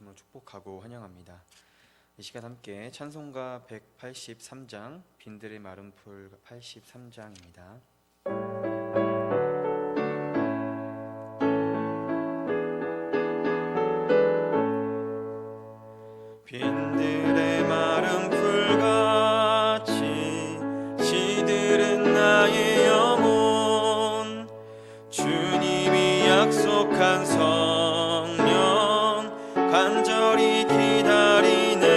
진심으로 축복하고 환영합니다. 이 시간 함께 찬송가 183장 빈들의 마른 풀 83장입니다. 빈들의 마른 풀같이 시들은 나의 영혼, 주님이 약속한 성령 간절히 기다리네.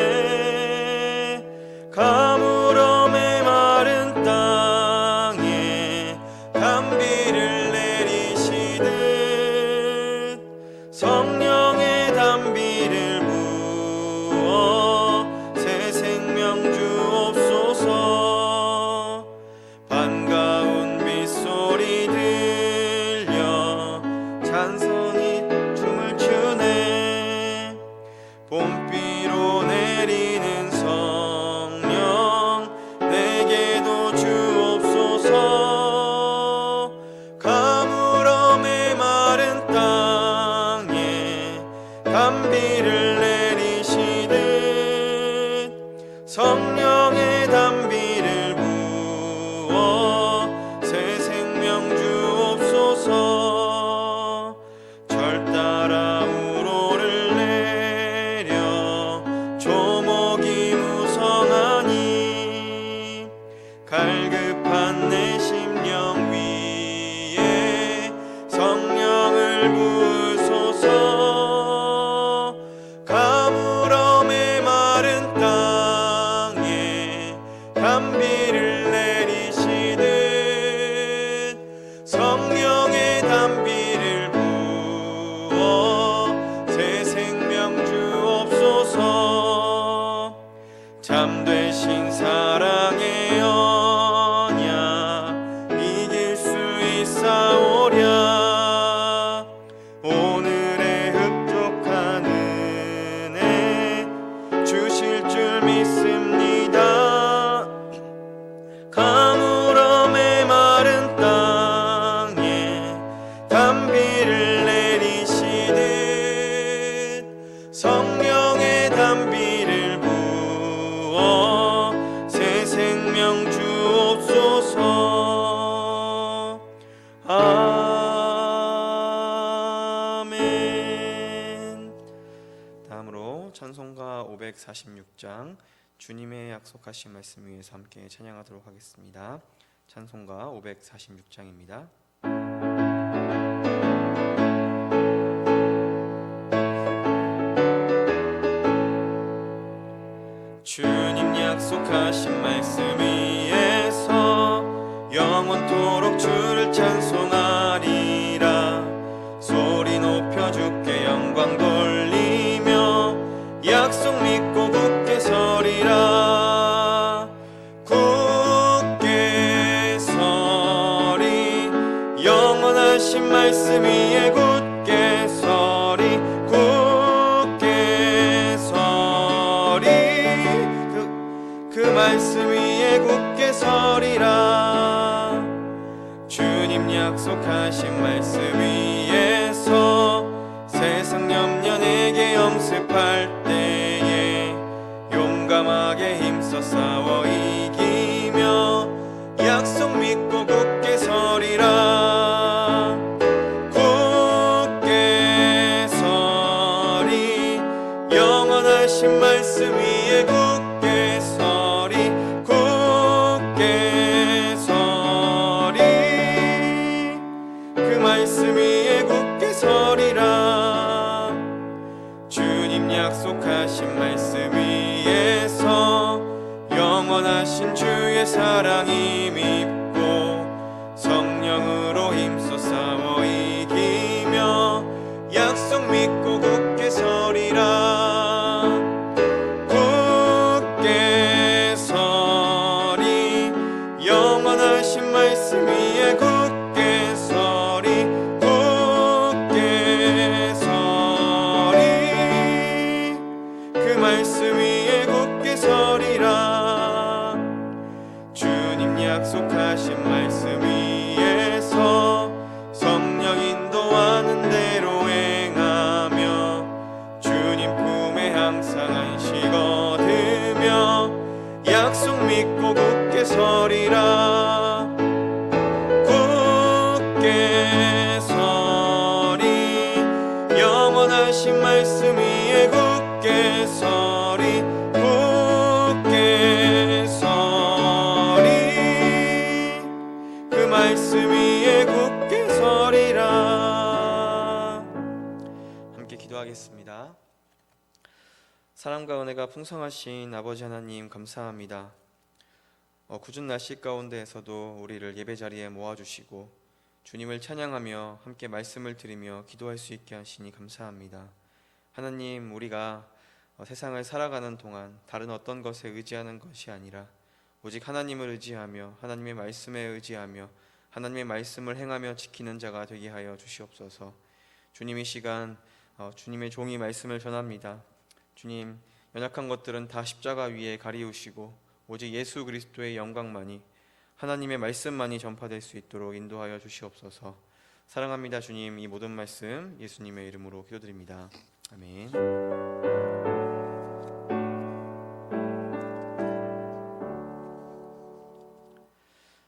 가물어 메마른 땅에 단비를 내리시듯 성령의 단비를 부어 새 생명 주옵소서. 반가운 빗소리 들려 찬송이 춤을 추네. 봄비로 내리는 성령 내게도 주옵소서. 가물어 메마른 땅에 단비를 내리시듯 성령의 단비를 부어 새 생명 주옵소서. 절 따라 우로를 내려 조목이 무성하니 갈급한 내 심령 위에 성령을 부으소서. 가물어 메마른 땅에 단비를 내리시듯 성령의 단비를 부어 새 생명 주옵소서. 잠되신 사랑의 언약 이길 수 있사오랴. 오늘의 흡족한 은혜 주실 줄 믿습니다. 가물어 메마른 땅에 단비를 내리시듯 성령의 단비를 부어 새 생명 주옵소서. 아멘. 다음으로 찬송가 546장 주님의 약속하신 말씀 위에서 함께 찬양하도록 하겠습니다. 찬송가 546장입니다. 주님 약속하신 말씀 위에서 영원토록 주를 찬송하리라. 소리 높여 주께 영광 돌리며 약속 믿고 굳게 서리라. 굳게 서리 영원하신 말씀 위에 굳게 서리. 굳게 서리 그 말씀 위에 굳게 서리라. 주님 약속하신 말씀 위에서 세상 염려 내게 엄습할 때에 용감하게 힘써 싸워 이기며 약속 믿고 굳게 서리라. 굳게 서리 영원하신 말씀 위에 굳게 서리. 굳게 서리 그 말씀 위에 굳게 서리라. 주님 약속하신 말씀 위에서 영원하신 주의 사랑이 믿고 성령으로 힘써 싸워 이기며 약속 믿고 굳게 서리라. 굳게 서리 영원하신 말씀 위에 굳게 서리. 굳게 서리 그 말씀 위에 굳게 서리라. 주님 약속하신 믿고 굳게 서리라. 굳게 서리 영원하신 말씀 위에 굳게 서리. 굳게 서리 그 말씀 위에 굳게 서리라. 함께 기도하겠습니다. 사랑과 은혜가 풍성하신 아버지 하나님 감사합니다. 궂은 날씨 가운데에서도 우리를 예배 자리에 모아주시고 주님을 찬양하며 함께 말씀을 드리며 기도할 수 있게 하시니 감사합니다. 하나님, 우리가 세상을 살아가는 동안 다른 어떤 것에 의지하는 것이 아니라 오직 하나님을 의지하며 하나님의 말씀에 의지하며 하나님의 말씀을 행하며 지키는 자가 되게 하여 주시옵소서. 주님, 이 시간 주님의 종이 말씀을 전합니다. 주님, 연약한 것들은 다 십자가 위에 가리우시고 오직 예수 그리스도의 영광만이, 하나님의 말씀만이 전파될 수 있도록 인도하여 주시옵소서. 사랑합니다. 주님, 이 모든 말씀 예수님의 이름으로 기도드립니다. 아멘.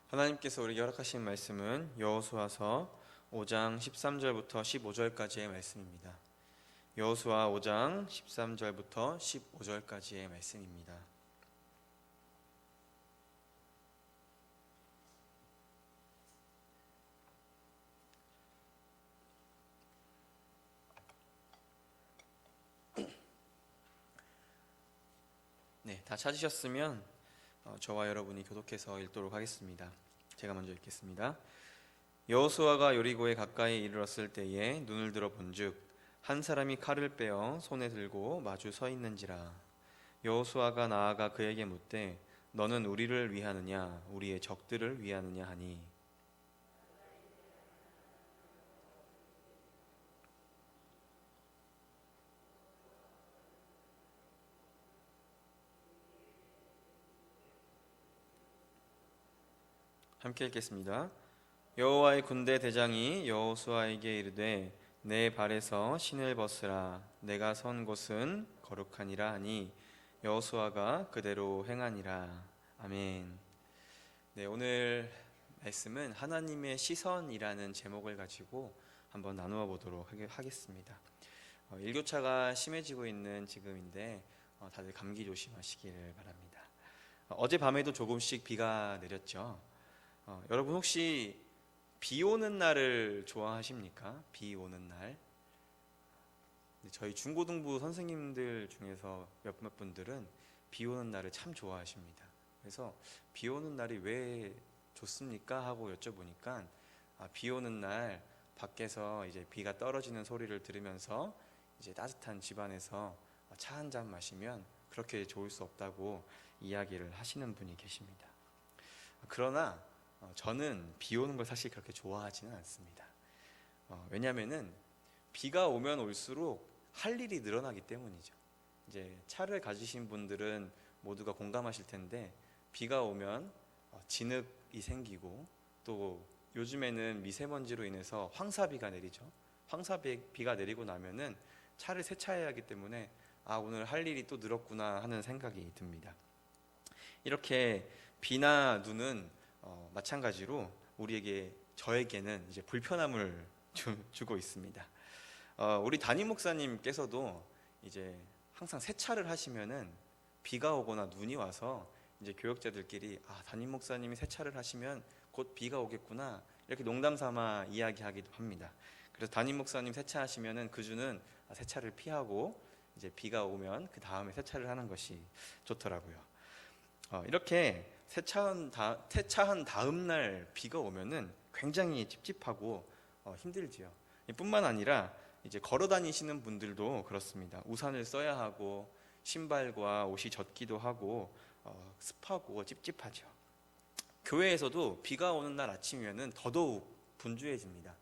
하나님께서 우리에게 허락하신 말씀은 여호수아서 5장 13절부터 15절까지의 말씀입니다. 여호수아 5장 13절부터 15절까지의 말씀입니다. 네, 다 찾으셨으면 저와 여러분이 교독해서 읽도록 하겠습니다. 제가 먼저 읽겠습니다. 여호수아가 여리고에 가까이 이르렀을 때에 눈을 들어 본즉 한 사람이 칼을 빼어 손에 들고 마주 서 있는지라. 여호수아가 나아가 그에게 묻되 너는 우리를 위하느냐 우리의 적들을 위하느냐 하니, 함께 읽겠습니다. 여호와의 군대 대장이 여호수아에게 이르되 내 발에서 신을 벗으라. 내가 선 곳은 거룩하니라 하니 여호수아가 그대로 행하니라. 아멘. 네, 오늘 말씀은 하나님의 시선이라는 제목을 가지고 한번 나누어 보도록 하겠습니다. 일교차가 심해지고 있는 지금인데 다들 감기 조심하시기를 바랍니다. 어젯밤에도 조금씩 비가 내렸죠. 여러분 혹시 비 오는 날을 좋아하십니까? 비 오는 날. 저희 중고등부 선생님들 중에서 몇몇 분들은 비 오는 날을 참 좋아하십니다. 그래서 비 오는 날이 왜 좋습니까? 하고 여쭤보니까 비 오는 날 밖에서 이제 비가 떨어지는 소리를 들으면서 이제 따뜻한 집안에서 차 한 잔 마시면 그렇게 좋을 수 없다고 이야기를 하시는 분이 계십니다. 그러나 저는 비 오는 걸 사실 그렇게 좋아하지는 않습니다. 왜냐하면은 비가 오면 올수록 할 일이 늘어나기 때문이죠. 이제 차를 가지신 분들은 모두가 공감하실 텐데 비가 오면 진흙이 생기고 또 요즘에는 미세먼지로 인해서 황사비가 내리죠. 황사비가 내리고 나면은 차를 세차해야 하기 때문에 오늘 할 일이 또 늘었구나 하는 생각이 듭니다. 이렇게 비나 눈은 마찬가지로 저에게는 이제 불편함을 주고 있습니다. 우리 담임 목사님께서도 이제 항상 세차를 하시면은 비가 오거나 눈이 와서 이제 교역자들끼리 담임 목사님이 세차를 하시면 곧 비가 오겠구나 이렇게 농담 삼아 이야기하기도 합니다. 그래서 담임 목사님 세차하시면은 그 주는 세차를 피하고 이제 비가 오면 그 다음에 세차를 하는 것이 좋더라고요. 이렇게 세차한 다음 날 비가 오면은 굉장히 찝찝하고 힘들지요. 뿐만 아니라 이제 걸어 다니시는 분들도 그렇습니다. 우산을 써야 하고 신발과 옷이 젖기도 하고 습하고 찝찝하죠. 교회에서도 비가 오는 날 아침이면은 더더욱 분주해집니다.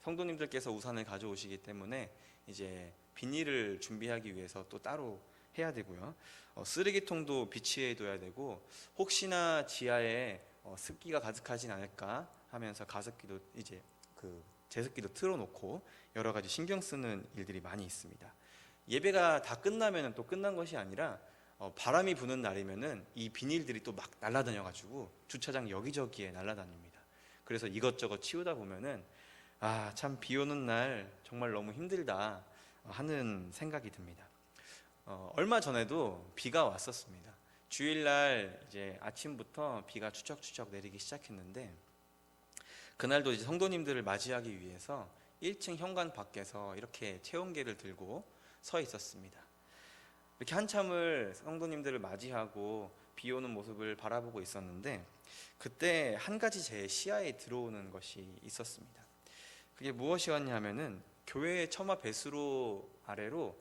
성도님들께서 우산을 가져오시기 때문에 이제 비닐을 준비하기 위해서 또 따로 해야 되고요. 쓰레기통도 비치해 둬야 되고 혹시나 지하에 습기가 가득하진 않을까 하면서 가습기도 이제 제습기도 틀어놓고 여러 가지 신경 쓰는 일들이 많이 있습니다. 예배가 다 끝나면 또 끝난 것이 아니라 바람이 부는 날이면은 이 비닐들이 또 막 날아다녀가지고 주차장 여기저기에 날아다닙니다. 그래서 이것저것 치우다 보면은 참 비 오는 날 정말 너무 힘들다 하는 생각이 듭니다. 얼마 전에도 비가 왔었습니다. 주일날 이제 아침부터 비가 추적추적 내리기 시작했는데, 그날도 이제 성도님들을 맞이하기 위해서 1층 현관 밖에서 이렇게 체온계를 들고 서 있었습니다. 이렇게 한참을 성도님들을 맞이하고 비 오는 모습을 바라보고 있었는데, 그때 한 가지 제 시야에 들어오는 것이 있었습니다. 그게 무엇이었냐면은 교회의 처마 배수로 아래로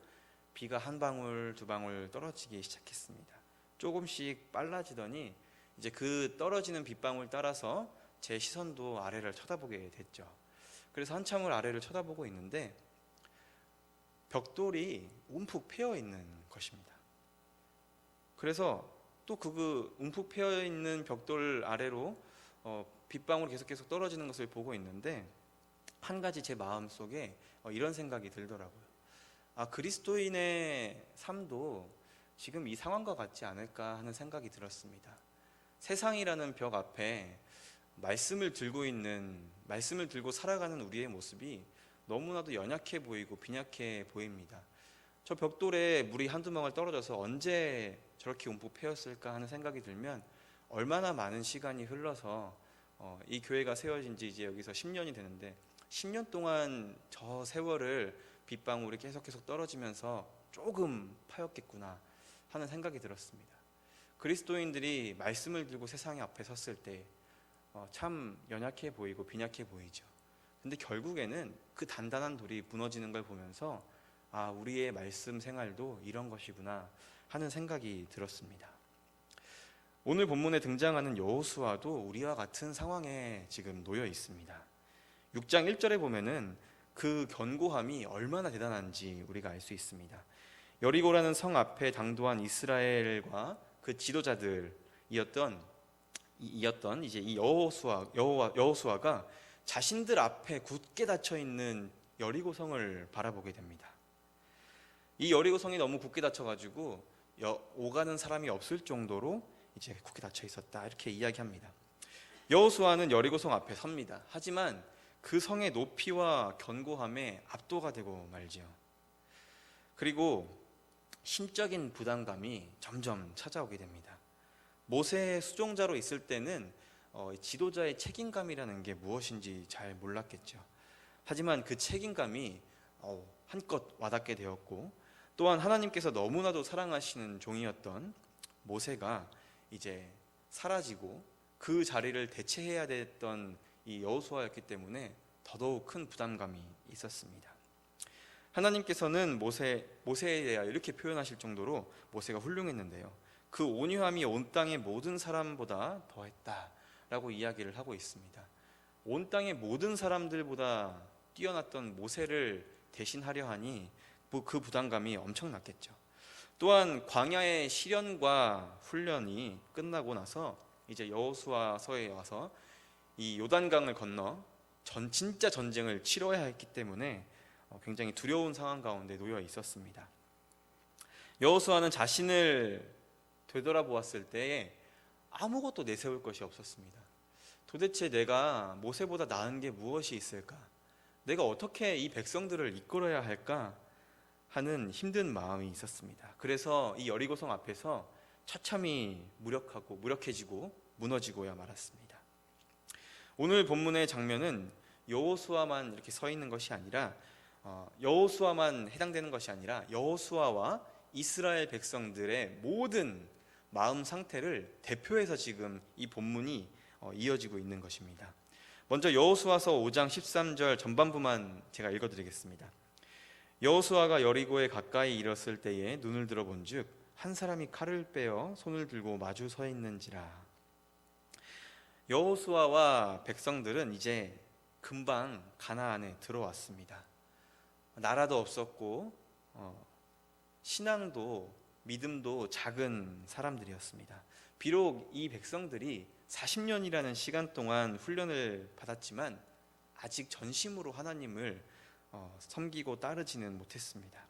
비가 한 방울 두 방울 떨어지기 시작했습니다. 조금씩 빨라지더니 이제 그 떨어지는 빗방울 따라서 제 시선도 아래를 쳐다보게 됐죠. 그래서 한참을 아래를 쳐다보고 있는데 벽돌이 움푹 패여 있는 것입니다. 그래서 또 그 움푹 패여 있는 벽돌 아래로 빗방울이 계속 떨어지는 것을 보고 있는데, 한 가지 제 마음속에 이런 생각이 들더라고요. 그리스도인의 삶도 지금 이 상황과 같지 않을까 하는 생각이 들었습니다. 세상이라는 벽 앞에 말씀을 들고 살아가는 우리의 모습이 너무나도 연약해 보이고 빈약해 보입니다. 저 벽돌에 물이 한두 방울 떨어져서 언제 저렇게 움푹 패였을까 하는 생각이 들면, 얼마나 많은 시간이 흘러서 이 교회가 세워진 지 이제 여기서 10년이 되는데 10년 동안 저 세월을 빗방울이 계속 떨어지면서 조금 파였겠구나 하는 생각이 들었습니다. 그리스도인들이 말씀을 들고 세상 앞에 섰을 때 참 연약해 보이고 빈약해 보이죠. 근데 결국에는 그 단단한 돌이 무너지는 걸 보면서 우리의 말씀 생활도 이런 것이구나 하는 생각이 들었습니다. 오늘 본문에 등장하는 여호수아도 우리와 같은 상황에 지금 놓여 있습니다. 6장 1절에 보면은 그 견고함이 얼마나 대단한지 우리가 알 수 있습니다. 여리고라는 성 앞에 당도한 이스라엘과 그 지도자들이었던 이제 이 여호수아가 자신들 앞에 굳게 닫혀 있는 여리고성을 바라보게 됩니다. 이 여리고성이 너무 굳게 닫혀가지고 오가는 사람이 없을 정도로 이제 굳게 닫혀 있었다, 이렇게 이야기합니다. 여호수아는 여리고성 앞에 섭니다. 하지만 그 성의 높이와 견고함에 압도가 되고 말지요. 그리고 심적인 부담감이 점점 찾아오게 됩니다. 모세의 수종자로 있을 때는 지도자의 책임감이라는 게 무엇인지 잘 몰랐겠죠. 하지만 그 책임감이 한껏 와닿게 되었고, 또한 하나님께서 너무나도 사랑하시는 종이었던 모세가 이제 사라지고 그 자리를 대체해야 됐던 이 여호수아였기 때문에 더더욱 큰 부담감이 있었습니다. 하나님께서는 모세에 대하여 이렇게 표현하실 정도로 모세가 훌륭했는데요, 그 온유함이 온 땅의 모든 사람보다 더했다라고 이야기를 하고 있습니다. 온 땅의 모든 사람들보다 뛰어났던 모세를 대신하려 하니 그 부담감이 엄청났겠죠. 또한 광야의 시련과 훈련이 끝나고 나서 이제 여호수아서에 와서 이 요단강을 건너 진짜 전쟁을 치러야 했기 때문에 굉장히 두려운 상황 가운데 놓여 있었습니다. 여호수아는 자신을 되돌아보았을 때에 아무것도 내세울 것이 없었습니다. 도대체 내가 모세보다 나은 게 무엇이 있을까? 내가 어떻게 이 백성들을 이끌어야 할까? 하는 힘든 마음이 있었습니다. 그래서 이 여리고성 앞에서 처참히 무력해지고 무너지고야 말았습니다. 오늘 본문의 장면은 여호수아만 이렇게 서 있는 것이 아니라 여호수아만 해당되는 것이 아니라 여호수아와 이스라엘 백성들의 모든 마음 상태를 대표해서 지금 이 본문이 이어지고 있는 것입니다. 먼저 여호수아서 5장 13절 전반부만 제가 읽어드리겠습니다. 여호수아가 여리고에 가까이 이르렀을 때에 눈을 들어 본즉 한 사람이 칼을 빼어 손을 들고 마주 서 있는지라. 여호수아와 백성들은 이제 금방 가나안에 들어왔습니다. 나라도 없었고 신앙도 믿음도 작은 사람들이었습니다. 비록 이 백성들이 40년이라는 시간 동안 훈련을 받았지만 아직 전심으로 하나님을 섬기고 따르지는 못했습니다.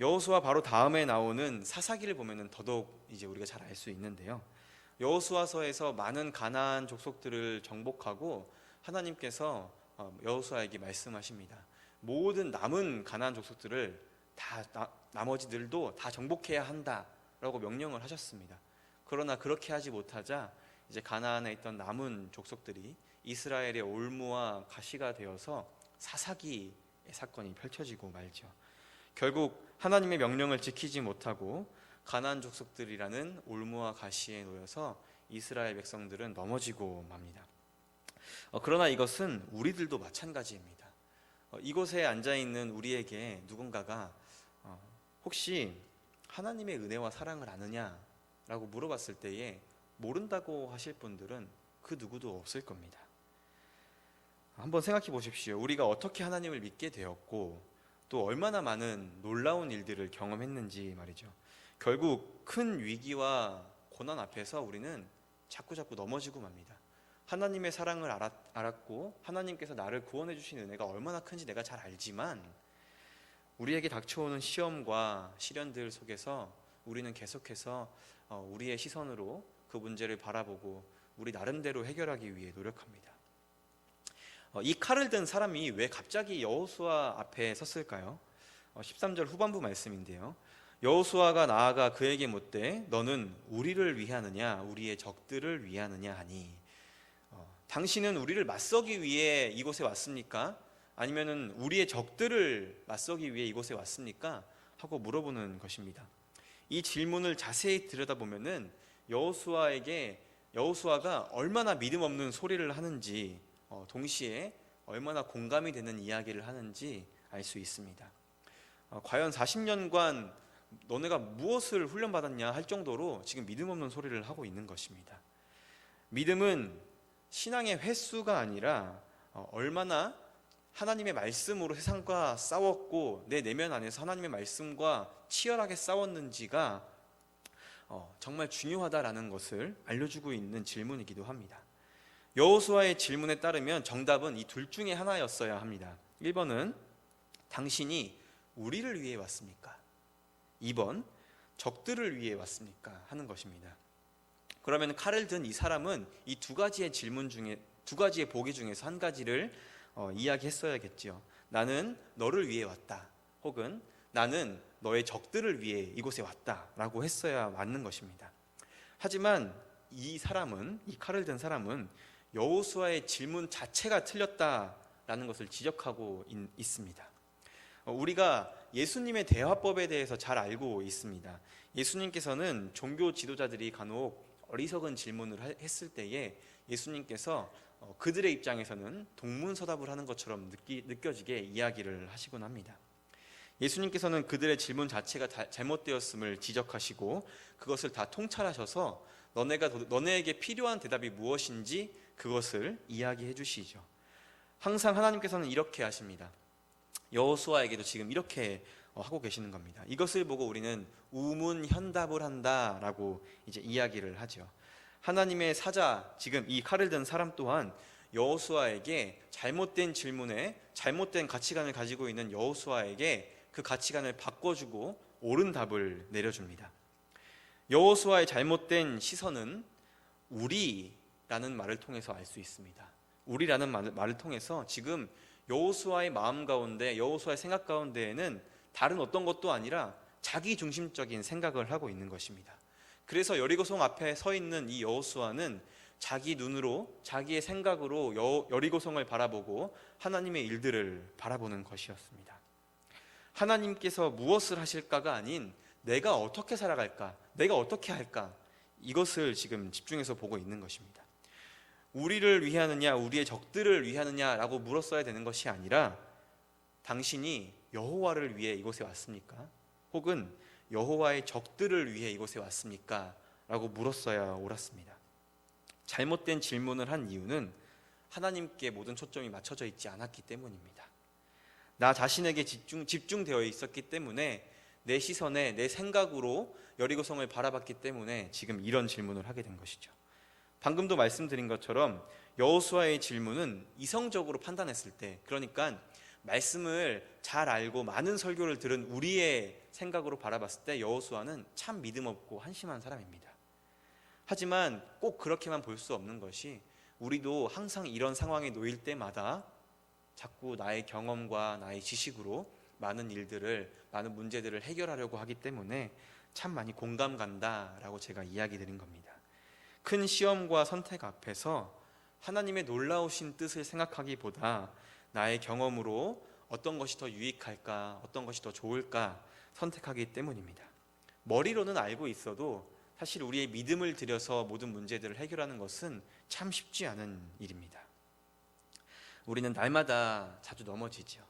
여호수아 바로 다음에 나오는 사사기를 보면은 더더욱 이제 우리가 잘 알 수 있는데요. 여호수아서에서 많은 가나안 족속들을 정복하고 하나님께서 여호수아에게 말씀하십니다. 모든 남은 가나안 족속들을 나머지들도 다 정복해야 한다라고 명령을 하셨습니다. 그러나 그렇게 하지 못하자 이제 가나안에 있던 남은 족속들이 이스라엘의 올무와 가시가 되어서 사사기의 사건이 펼쳐지고 말죠. 결국 하나님의 명령을 지키지 못하고 가나안 족속들이라는 올무와 가시에 놓여서 이스라엘 백성들은 넘어지고 맙니다. 그러나 이것은 우리들도 마찬가지입니다. 이곳에 앉아있는 우리에게 누군가가 혹시 하나님의 은혜와 사랑을 아느냐라고 물어봤을 때에 모른다고 하실 분들은 그 누구도 없을 겁니다. 한번 생각해 보십시오. 우리가 어떻게 하나님을 믿게 되었고 또 얼마나 많은 놀라운 일들을 경험했는지 말이죠. 결국 큰 위기와 고난 앞에서 우리는 자꾸 넘어지고 맙니다. 하나님의 사랑을 알았고 하나님께서 나를 구원해 주신 은혜가 얼마나 큰지 내가 잘 알지만 우리에게 닥쳐오는 시험과 시련들 속에서 우리는 계속해서 우리의 시선으로 그 문제를 바라보고 우리 나름대로 해결하기 위해 노력합니다. 이 칼을 든 사람이 왜 갑자기 여호수아 앞에 섰을까요? 13절 후반부 말씀인데요. 여호수아가 나아가 그에게 묻되 너는 우리를 위하느냐 우리의 적들을 위하느냐 하니 당신은 우리를 맞서기 위해 이곳에 왔습니까? 아니면은 우리의 적들을 맞서기 위해 이곳에 왔습니까? 하고 물어보는 것입니다. 이 질문을 자세히 들여다보면은 여호수아가 얼마나 믿음 없는 소리를 하는지 동시에 얼마나 공감이 되는 이야기를 하는지 알 수 있습니다. 과연 40년간 너네가 무엇을 훈련받았냐 할 정도로 지금 믿음 없는 소리를 하고 있는 것입니다. 믿음은 신앙의 횟수가 아니라 얼마나 하나님의 말씀으로 세상과 싸웠고 내 내면 안에서 하나님의 말씀과 치열하게 싸웠는지가 정말 중요하다라는 것을 알려주고 있는 질문이기도 합니다. 여호수아의 질문에 따르면 정답은 이 둘 중에 하나였어야 합니다. 1번은 당신이 우리를 위해 왔습니까? 2번 적들을 위해 왔습니까? 하는 것입니다. 그러면 칼을 든 이 사람은 이 두 가지의 질문 중에 두 가지의 보기 중에서 한 가지를 이야기했어야겠지요. 나는 너를 위해 왔다. 혹은 나는 너의 적들을 위해 이곳에 왔다라고 했어야 맞는 것입니다. 하지만 이 칼을 든 사람은 여호수아의 질문 자체가 틀렸다라는 것을 지적하고 있습니다. 우리가 예수님의 대화법에 대해서 잘 알고 있습니다. 예수님께서는 종교 지도자들이 간혹 어리석은 질문을 했을 때에 예수님께서 그들의 입장에서는 동문서답을 하는 것처럼 느껴지게 이야기를 하시곤 합니다. 예수님께서는 그들의 질문 자체가 잘못되었음을 지적하시고 그것을 다 통찰하셔서 너네에게 필요한 대답이 무엇인지 그것을 이야기해 주시죠. 항상 하나님께서는 이렇게 하십니다. 여호수아에게도 지금 이렇게 하고 계시는 겁니다. 이것을 보고 우리는 우문현답을 한다라고 이제 이야기를 하죠. 하나님의 사자, 지금 이 칼을 든 사람 또한 여호수아에게 잘못된 질문에 잘못된 가치관을 가지고 있는 여호수아에게 그 가치관을 바꿔주고 옳은 답을 내려줍니다. 여호수아의 잘못된 시선은 우리라는 말을 통해서 알 수 있습니다. 우리라는 말을 통해서 지금 여호수아의 마음 가운데, 여호수아의 생각 가운데에는 다른 어떤 것도 아니라 자기 중심적인 생각을 하고 있는 것입니다. 그래서 여리고성 앞에 서 있는 이 여호수아는 자기 눈으로, 자기의 생각으로 여리고성을 바라보고 하나님의 일들을 바라보는 것이었습니다. 하나님께서 무엇을 하실까가 아닌 내가 어떻게 살아갈까, 내가 어떻게 할까, 이것을 지금 집중해서 보고 있는 것입니다. 우리를 위하느냐 우리의 적들을 위하느냐라고 물었어야 되는 것이 아니라 당신이 여호와를 위해 이곳에 왔습니까? 혹은 여호와의 적들을 위해 이곳에 왔습니까? 라고 물었어야 옳았습니다. 잘못된 질문을 한 이유는 하나님께 모든 초점이 맞춰져 있지 않았기 때문입니다. 나 자신에게 집중되어 있었기 때문에 내 시선에 내 생각으로 여리고성을 바라봤기 때문에 지금 이런 질문을 하게 된 것이죠. 방금도 말씀드린 것처럼 여호수아의 질문은 이성적으로 판단했을 때, 그러니까 말씀을 잘 알고 많은 설교를 들은 우리의 생각으로 바라봤을 때 여호수아는 참 믿음 없고 한심한 사람입니다. 하지만 꼭 그렇게만 볼 수 없는 것이, 우리도 항상 이런 상황에 놓일 때마다 자꾸 나의 경험과 나의 지식으로 많은 문제들을 해결하려고 하기 때문에 참 많이 공감 간다라고 제가 이야기 드린 겁니다. 큰 시험과 선택 앞에서 하나님의 놀라우신 뜻을 생각하기보다 나의 경험으로 어떤 것이 더 유익할까, 어떤 것이 더 좋을까 선택하기 때문입니다. 머리로는 알고 있어도 사실 우리의 믿음을 들여서 모든 문제들을 해결하는 것은 참 쉽지 않은 일입니다. 우리는 날마다 자주 넘어지죠.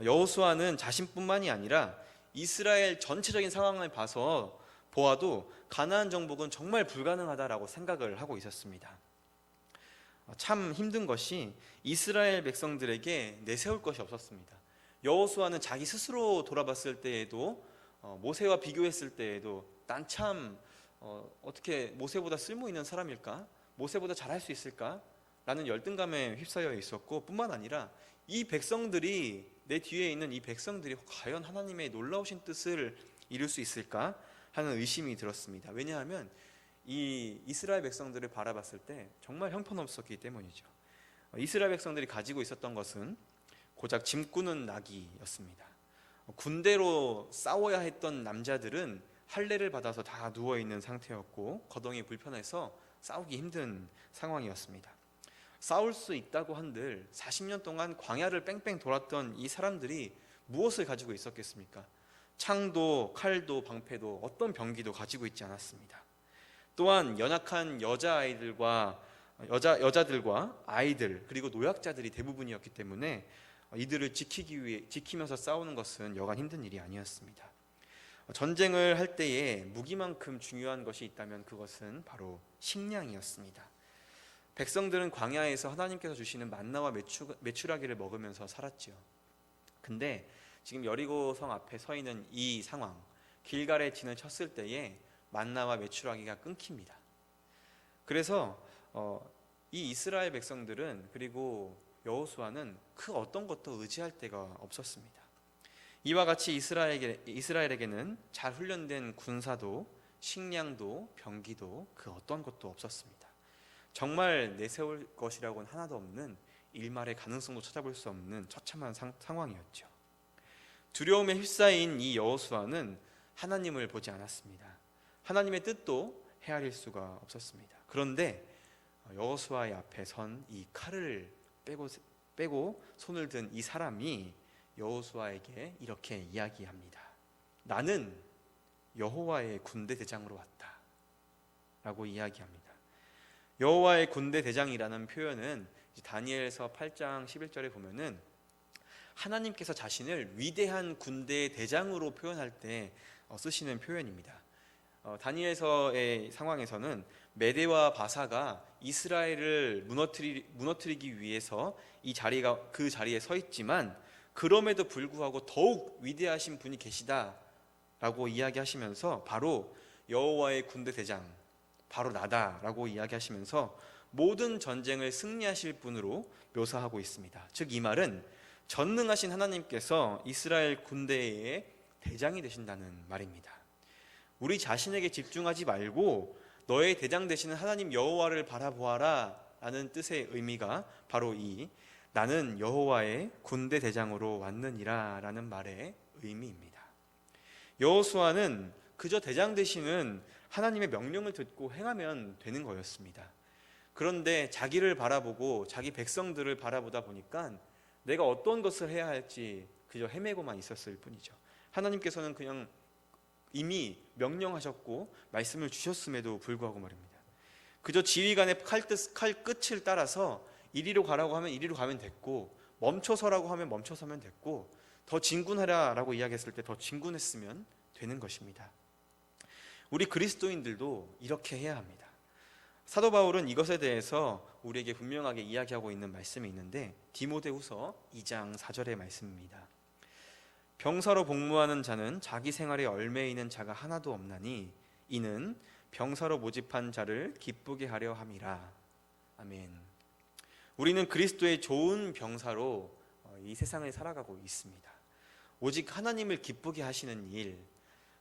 여호수아는 자신뿐만이 아니라 이스라엘 전체적인 상황을 보아도 가나안 정복은 정말 불가능하다라고 생각을 하고 있었습니다. 참 힘든 것이 이스라엘 백성들에게 내세울 것이 없었습니다. 여호수아는 자기 스스로 돌아봤을 때에도, 모세와 비교했을 때에도 난 참 어떻게 모세보다 쓸모 있는 사람일까? 모세보다 잘할 수 있을까? 라는 열등감에 휩싸여 있었고, 뿐만 아니라 이 백성들이, 내 뒤에 있는 이 백성들이 과연 하나님의 놀라우신 뜻을 이룰 수 있을까 하는 의심이 들었습니다. 왜냐하면 이 이스라엘 백성들을 바라봤을 때 정말 형편없었기 때문이죠. 이스라엘 백성들이 가지고 있었던 것은 고작 짐꾸는 나귀였습니다. 군대로 싸워야 했던 남자들은 할례를 받아서 다 누워있는 상태였고, 거동이 불편해서 싸우기 힘든 상황이었습니다. 싸울 수 있다고 한들 40년 동안 광야를 뺑뺑 돌았던 이 사람들이 무엇을 가지고 있었겠습니까? 창도 칼도 방패도 어떤 병기도 가지고 있지 않았습니다. 또한 연약한 여자들과 아이들, 그리고 노약자들이 대부분이었기 때문에 이들을 지키면서 싸우는 것은 여간 힘든 일이 아니었습니다. 전쟁을 할 때에 무기만큼 중요한 것이 있다면 그것은 바로 식량이었습니다. 백성들은 광야에서 하나님께서 주시는 만나와 메추라기를 먹으면서 살았지요. 근데 지금 여리고성 앞에 서 있는 이 상황, 길갈에 진을 쳤을 때에 만나와 메추라기가 끊깁니다. 그래서 이 이스라엘 백성들은, 그리고 여호수아는 그 어떤 것도 의지할 데가 없었습니다. 이와 같이 이스라엘에게는 잘 훈련된 군사도, 식량도, 병기도 그 어떤 것도 없었습니다. 정말 내세울 것이라고는 하나도 없는, 일말의 가능성도 찾아볼 수 없는 처참한 상황이었죠. 두려움에 휩싸인 이 여호수아는 하나님을 보지 않았습니다. 하나님의 뜻도 헤아릴 수가 없었습니다. 그런데 여호수아의 앞에 선 이 칼을 빼고 손을 든 이 사람이 여호수아에게 이렇게 이야기합니다. 나는 여호와의 군대 대장으로 왔다 라고 이야기합니다. 여호와의 군대 대장이라는 표현은 다니엘서 8장 11절에 보면은 하나님께서 자신을 위대한 군대의 대장으로 표현할 때 쓰시는 표현입니다. 다니엘서의 상황에서는 메대와 바사가 이스라엘을 무너뜨리기 위해서 그 자리에 서 있지만, 그럼에도 불구하고 더욱 위대하신 분이 계시다라고 이야기하시면서 바로 여호와의 군대 대장, 바로 나다라고 이야기하시면서 모든 전쟁을 승리하실 분으로 묘사하고 있습니다. 즉 이 말은 전능하신 하나님께서 이스라엘 군대의 대장이 되신다는 말입니다. 우리 자신에게 집중하지 말고 너의 대장 되시는 하나님 여호와를 바라보아라 라는 뜻의 의미가 바로 이 나는 여호와의 군대 대장으로 왔느니라 라는 말의 의미입니다. 여호수아는 그저 대장 되시는 하나님의 명령을 듣고 행하면 되는 거였습니다. 그런데 자기를 바라보고 자기 백성들을 바라보다 보니까 내가 어떤 것을 해야 할지 그저 헤매고만 있었을 뿐이죠. 하나님께서는 그냥 이미 명령하셨고 말씀을 주셨음에도 불구하고 말입니다. 그저 지휘관의 칼 끝을 따라서 이리로 가라고 하면 이리로 가면 됐고, 멈춰서라고 하면 멈춰서면 됐고, 더 진군하라라고 이야기했을 때 더 진군했으면 되는 것입니다. 우리 그리스도인들도 이렇게 해야 합니다. 사도 바울은 이것에 대해서 우리에게 분명하게 이야기하고 있는 말씀이 있는데, 디모데후서 2장 4절의 말씀입니다. 병사로 복무하는 자는 자기 생활에 얽매이는 자가 하나도 없나니 이는 병사로 모집한 자를 기쁘게 하려 함이라. 아멘. 우리는 그리스도의 좋은 병사로 이 세상을 살아가고 있습니다. 오직 하나님을 기쁘게 하시는 일,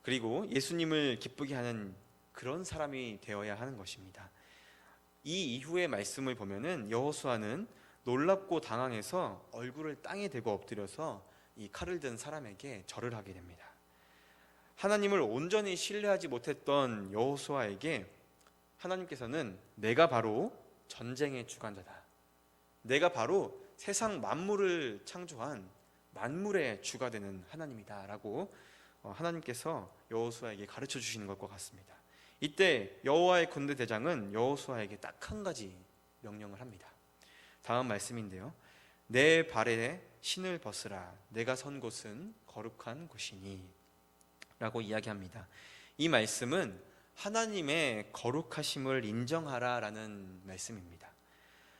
그리고 예수님을 기쁘게 하는 그런 사람이 되어야 하는 것입니다. 이 이후의 말씀을 보면은 여호수아는 놀랍고 당황해서 얼굴을 땅에 대고 엎드려서 이 칼을 든 사람에게 절을 하게 됩니다. 하나님을 온전히 신뢰하지 못했던 여호수아에게 하나님께서는 내가 바로 전쟁의 주관자다, 내가 바로 세상 만물을 창조한 만물의 주가 되는 하나님이다 라고 하나님께서 여호수아에게 가르쳐 주시는 것과 같습니다. 이때 여호와의 군대 대장은 여호수아에게 딱 한 가지 명령을 합니다. 다음 말씀인데요, 내 발에 신을 벗으라, 내가 선 곳은 거룩한 곳이니 라고 이야기합니다. 이 말씀은 하나님의 거룩하심을 인정하라 라는 말씀입니다.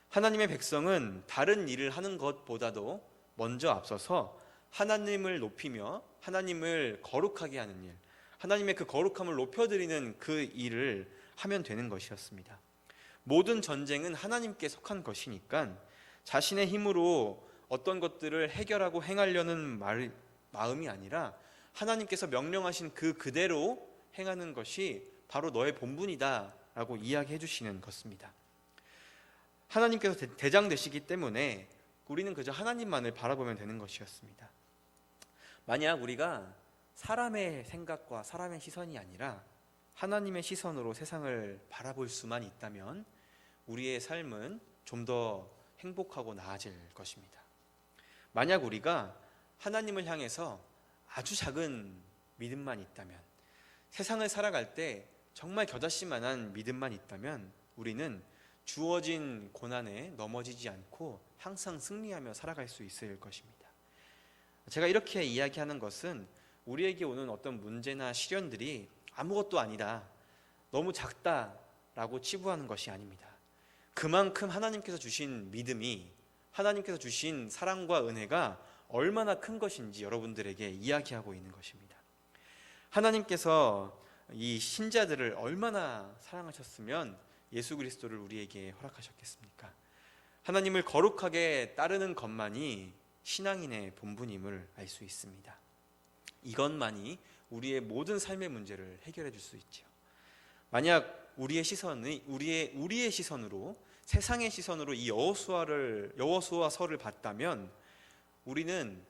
하나님의 백성은 다른 일을 하는 것보다도 먼저 앞서서 하나님을 높이며 하나님을 거룩하게 하는 일, 하나님의 그 거룩함을 높여드리는 그 일을 하면 되는 것이었습니다. 모든 전쟁은 하나님께 속한 것이니까 자신의 힘으로 어떤 것들을 해결하고 행하려는 마음이 아니라 하나님께서 명령하신 그 그대로 행하는 것이 바로 너의 본분이다 라고 이야기해 주시는 것입니다. 하나님께서 대장 되시기 때문에 우리는 그저 하나님만을 바라보면 되는 것이었습니다. 만약 우리가 사람의 생각과 사람의 시선이 아니라 하나님의 시선으로 세상을 바라볼 수만 있다면 우리의 삶은 좀 더 행복하고 나아질 것입니다. 만약 우리가 하나님을 향해서 아주 작은 믿음만 있다면, 세상을 살아갈 때 정말 겨자씨만한 믿음만 있다면 우리는 주어진 고난에 넘어지지 않고 항상 승리하며 살아갈 수 있을 것입니다. 제가 이렇게 이야기하는 것은 우리에게 오는 어떤 문제나 시련들이 아무것도 아니다, 너무 작다라고 치부하는 것이 아닙니다. 그만큼 하나님께서 주신 믿음이, 하나님께서 주신 사랑과 은혜가 얼마나 큰 것인지 여러분들에게 이야기하고 있는 것입니다. 하나님께서 이 신자들을 얼마나 사랑하셨으면 예수 그리스도를 우리에게 허락하셨겠습니까? 하나님을 거룩하게 따르는 것만이 신앙인의 본분임을 알 수 있습니다. 이것만이 우리의 모든 삶의 문제를 해결해 줄 수 있죠. 만약 우리의 시선으로, 세상의 시선으로 이 여호수아서를 봤다면 우리는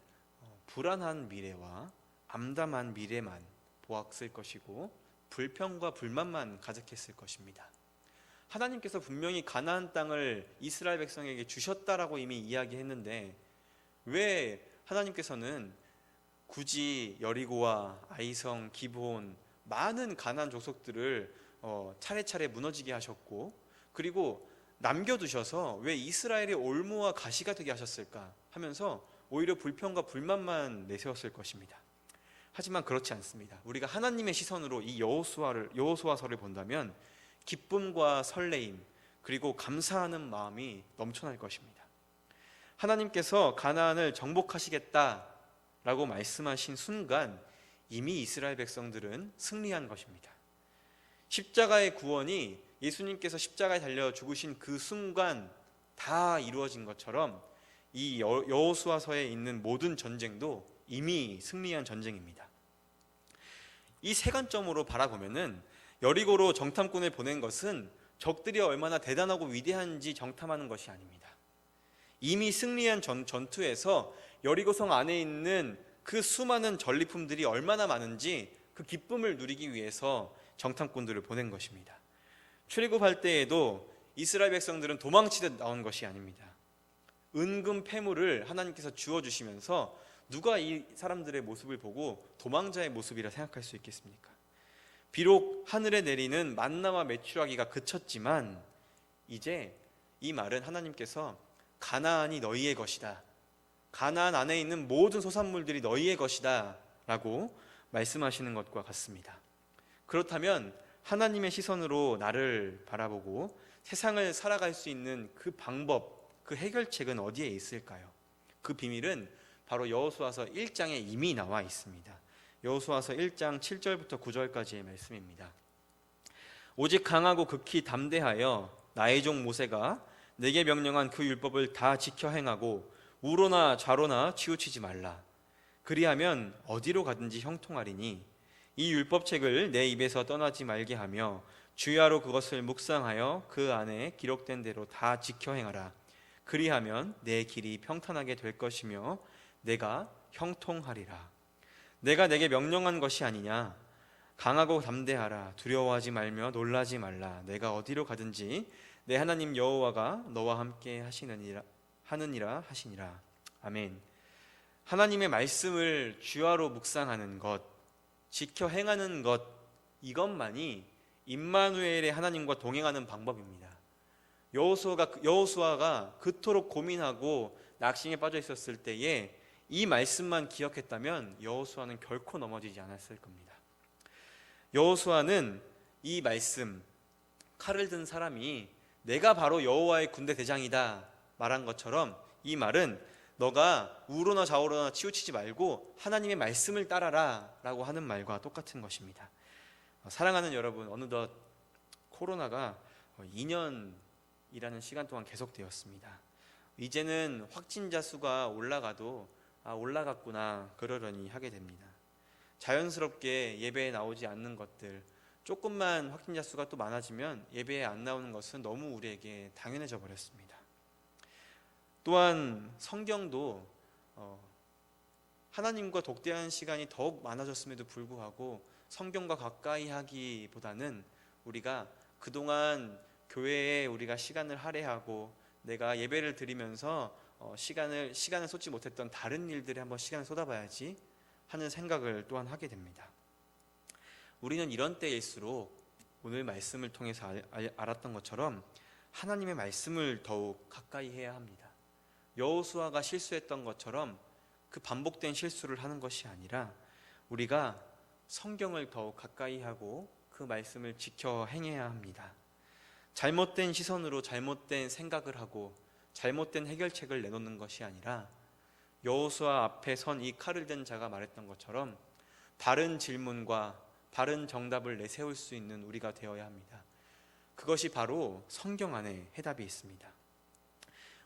불안한 미래와 암담한 미래만 보았을 것이고 불평과 불만만 가득했을 것입니다. 하나님께서 분명히 가나안 땅을 이스라엘 백성에게 주셨다라고 이미 이야기했는데 왜 하나님께서는 굳이 여리고와 아이성, 기브온 많은 가나안 족속들을 차례차례 무너지게 하셨고, 그리고 남겨두셔서 왜 이스라엘의 올무와 가시가 되게 하셨을까 하면서 오히려 불평과 불만만 내세웠을 것입니다. 하지만 그렇지 않습니다. 우리가 하나님의 시선으로 이 여호수아서를 본다면 기쁨과 설레임, 그리고 감사하는 마음이 넘쳐날 것입니다. 하나님께서 가나안을 정복하시겠다라고 말씀하신 순간 이미 이스라엘 백성들은 승리한 것입니다. 십자가의 구원이 예수님께서 십자가에 달려 죽으신 그 순간 다 이루어진 것처럼 이 여호수아서에 있는 모든 전쟁도 이미 승리한 전쟁입니다. 이 세 관점으로 바라보면은 여리고로 정탐꾼을 보낸 것은 적들이 얼마나 대단하고 위대한지 정탐하는 것이 아닙니다. 이미 승리한 전투에서 여리고성 안에 있는 그 수많은 전리품들이 얼마나 많은지 그 기쁨을 누리기 위해서 정탐꾼들을 보낸 것입니다. 출애굽할 때에도 이스라엘 백성들은 도망치듯 나온 것이 아닙니다. 은금 패물을 하나님께서 주어주시면서 누가 이 사람들의 모습을 보고 도망자의 모습이라 생각할 수 있겠습니까? 비록 하늘에 내리는 만나와 메추라기가 그쳤지만 이제 이 말은 하나님께서 가나안이 너희의 것이다, 가나안 안에 있는 모든 소산물들이 너희의 것이다 라고 말씀하시는 것과 같습니다. 그렇다면 하나님의 시선으로 나를 바라보고 세상을 살아갈 수 있는 그 방법, 그 해결책은 어디에 있을까요? 그 비밀은 바로 여호수아서 1장에 이미 나와 있습니다. 여호수아서 1장 7절부터 9절까지의 말씀입니다. 오직 강하고 극히 담대하여 나의 종 모세가 내게 명령한 그 율법을 다 지켜 행하고 우로나 좌로나 치우치지 말라. 그리하면 어디로 가든지 형통하리니 이 율법책을 내 입에서 떠나지 말게 하며 주야로 그것을 묵상하여 그 안에 기록된 대로 다 지켜 행하라. 그리하면 내 길이 평탄하게 될 것이며 내가 형통하리라. 내가 내게 명령한 것이 아니냐. 강하고 담대하라. 두려워하지 말며 놀라지 말라. 내가 어디로 가든지 내 하나님 여호와가 너와 함께 하느니라 하시니라. 아멘. 하나님의 말씀을 주야로 묵상하는 것, 지켜 행하는 것, 이것만이 임마누엘의 하나님과 동행하는 방법입니다. 여호수아가 그토록 고민하고 낙심에 빠져 있었을 때에 이 말씀만 기억했다면 여호수아는 결코 넘어지지 않았을 겁니다. 여호수아는 이 말씀, 칼을 든 사람이 내가 바로 여호와의 군대 대장이다 말한 것처럼 이 말은 너가 우로나 좌우로나 치우치지 말고 하나님의 말씀을 따라라 라고 하는 말과 똑같은 것입니다. 사랑하는 여러분, 어느덧 코로나가 2년이라는 시간 동안 계속되었습니다. 이제는 확진자 수가 올라가도 올라갔구나 그러려니 하게 됩니다. 자연스럽게 예배에 나오지 않는 것들, 조금만 확진자 수가 또 많아지면 예배에 안 나오는 것은 너무 우리에게 당연해져 버렸습니다. 또한 성경도 하나님과 독대하는 시간이 더욱 많아졌음에도 불구하고 성경과 가까이 하기보다는 우리가 그동안 교회에 우리가 시간을 할애하고 내가 예배를 드리면서 시간을 쏟지 못했던 다른 일들에 한번 시간을 쏟아봐야지 하는 생각을 또한 하게 됩니다. 우리는 이런 때일수록 오늘 말씀을 통해서 알았던 것처럼 하나님의 말씀을 더욱 가까이 해야 합니다. 여호수아가 실수했던 것처럼 그 반복된 실수를 하는 것이 아니라 우리가 성경을 더욱 가까이 하고 그 말씀을 지켜 행해야 합니다. 잘못된 시선으로 잘못된 생각을 하고 잘못된 해결책을 내놓는 것이 아니라 여호수아 앞에 선 이 칼을 든 자가 말했던 것처럼 바른 질문과 바른 정답을 내세울 수 있는 우리가 되어야 합니다. 그것이 바로 성경 안에 해답이 있습니다.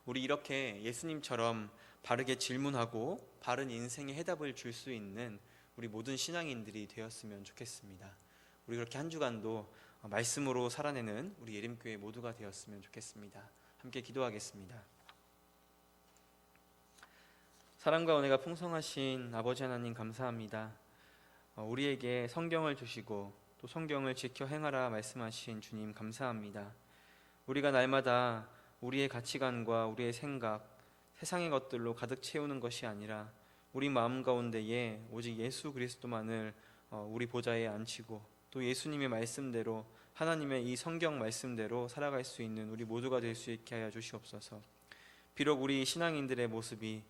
우리 이렇게 예수님처럼 바르게 질문하고 바른 인생의 해답을 줄 수 있는 우리 모든 신앙인들이 되었으면 좋겠습니다. 우리 그렇게 한 주간도 말씀으로 살아내는 우리 예림교회 모두가 되었으면 좋겠습니다. 함께 기도하겠습니다. 사랑과 은혜가 풍성하신 아버지 하나님 감사합니다. 우리에게 성경을 주시고 또 성경을 지켜 행하라 말씀하신 주님 감사합니다. 우리가 날마다 우리의 가치관과 우리의 생각, 세상의 것들로 가득 채우는 것이 아니라 우리 마음 가운데에 오직 예수 그리스도만을 우리 보좌에 앉히고 또 예수님의 말씀대로 하나님의 이 성경 말씀대로 살아갈 수 있는 우리 모두가 될 수 있게 하여 주시옵소서. 비록 우리 신앙인들의 모습이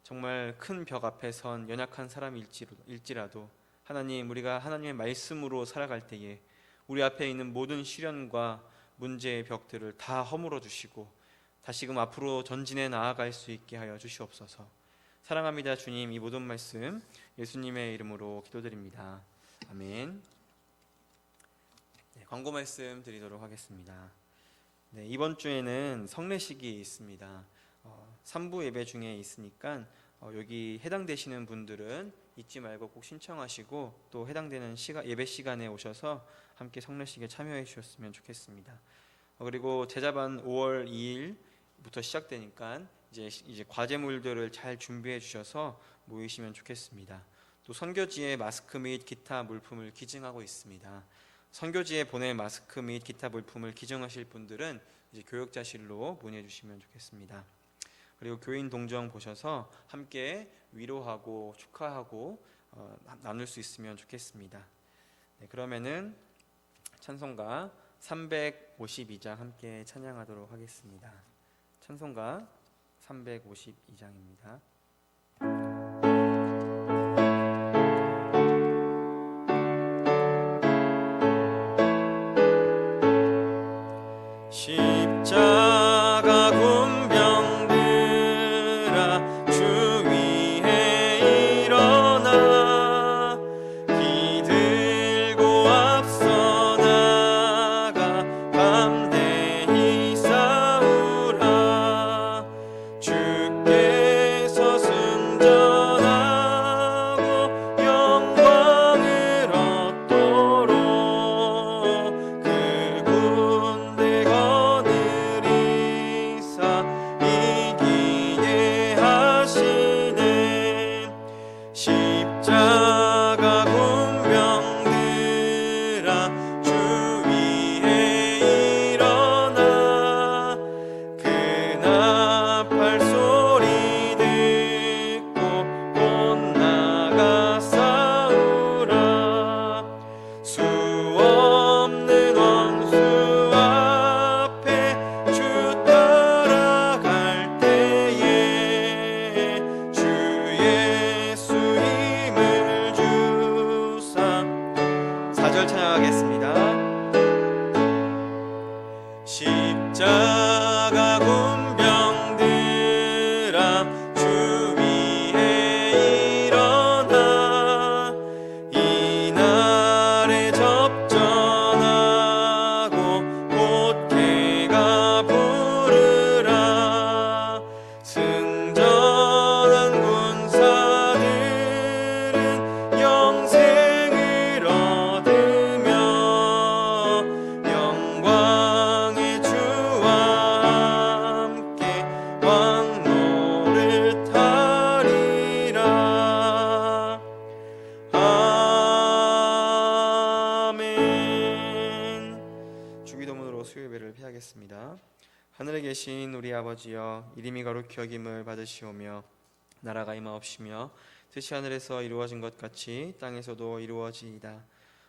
정말 큰 벽 앞에 선 연약한 사람일지라도 하나님, 우리가 하나님의 말씀으로 살아갈 때에 우리 앞에 있는 모든 시련과 문제의 벽들을 다 허물어 주시고 다시금 앞으로 전진해 나아갈 수 있게 하여 주시옵소서. 사랑합니다 주님. 이 모든 말씀 예수님의 이름으로 기도드립니다. 아멘. 광고 말씀 드리도록 하겠습니다. 이번 주에는 성례식이 있습니다. 3부 예배 중에 있으니까 여기 해당되시는 분들은 잊지 말고 꼭 신청하시고 또 해당되는 예배 시간에 오셔서 함께 성례식에 참여해 주셨으면 좋겠습니다. 그리고 제자반 5월 2일부터 시작되니까 이제 과제물들을 잘 준비해 주셔서 모이시면 좋겠습니다. 또 선교지에 마스크 및 기타 물품을 기증하고 있습니다. 선교지에 보낼 마스크 및 기타 물품을 기증하실 분들은 이제 교역자실로 문의해 주시면 좋겠습니다. 그리고 교인 동정 보셔서 함께 위로하고 축하하고 나눌 수 있으면 좋겠습니다. 그러면은 찬송가 352장 함께 찬양하도록 하겠습니다. 찬송가 352장입니다. 십자가 군병들아 주 위에 일어나 기들고 앞서 나가 담대히 싸우라. 주께서 4절 찬양하겠습니다. 십자가 군병들아 주 위에 일어나 이날에 접전하고 곧개가 부르라. 승전한 군사들은 영생을 얻으며 영광의 주와 함께 왕노를 타리라. 아멘. 주기도문으로 수요예배를 피하겠습니다. 하늘에 계신 우리 아버지여, 이름이 거룩히 여김을 받으시오며 나라가 임하옵시며 뜻이 하늘에서 이루어진 것 같이 땅에서도 이루어지이다.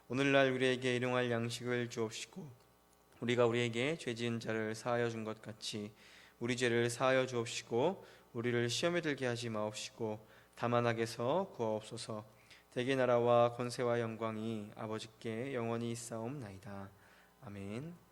오늘날 우리에게 일용할 양식을 주옵시고 우리가 우리에게 죄 지은 자를 사하여 준 것 같이 우리 죄를 사하여 주옵시고 우리를 시험에 들게 하지 마옵시고 다만 악에서 구하옵소서. 대개 나라와 권세와 영광이 아버지께 영원히 있사옵나이다. 아멘.